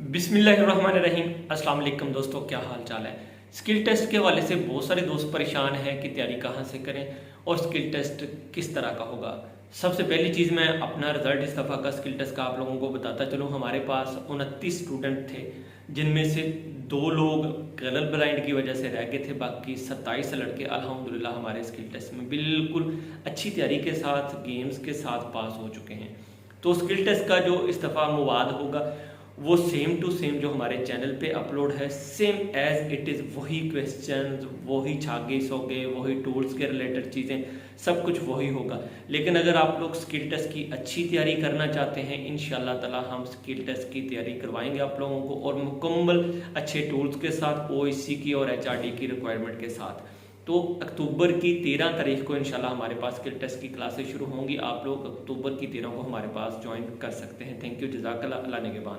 बिस्मिल्लाहिर्रहमानिर्रहीम। अस्सलाम वालेकुम दोस्तों, क्या हाल चाल है। स्किल टेस्ट के हवाले से बहुत सारे दोस्त परेशान हैं कि तैयारी कहाँ से करें और स्किल टेस्ट किस तरह का होगा। सबसे पहली चीज़, मैं अपना रिजल्ट इस दफ़ा का स्किल टेस्ट का आप लोगों को बताता चलूँ। हमारे पास 29 स्टूडेंट थे, जिनमें से 2 लोग कलर ब्लाइंड की वजह से रह गए थे। बाकी 27 लड़के अल्हम्दुलिल्लाह हमारे स्किल टेस्ट में बिल्कुल अच्छी तैयारी के साथ, गेम्स के साथ पास हो चुके हैं। तो स्किल टेस्ट का जो इस दफ़ा मवाद होगा वो सेम टू सेम जो हमारे चैनल पे अपलोड है, सेम एज इट इज़ वही क्वेश्चंस, वही छागे सौगे, वही टूल्स के रिलेटेड चीज़ें, सब कुछ वही होगा। लेकिन अगर आप लोग स्किल टेस्ट की अच्छी तैयारी करना चाहते हैं, इंशाल्लाह ताला हम स्किल टेस्ट की तैयारी करवाएंगे आप लोगों को, और मुकम्मल अच्छे टूल्स के साथ, ओएससी की और एचआरडी की रिक्वायरमेंट के साथ। तो अक्टूबर की 13 तारीख को इंशाल्लाह हमारे पास स्किल टेस्ट की क्लासेस शुरू होंगी। आप लोग अक्टूबर की 13 को हमारे पास ज्वाइन कर सकते हैं। थैंक यू, जज़ाकल्लाह, अल्लाह निगहबान।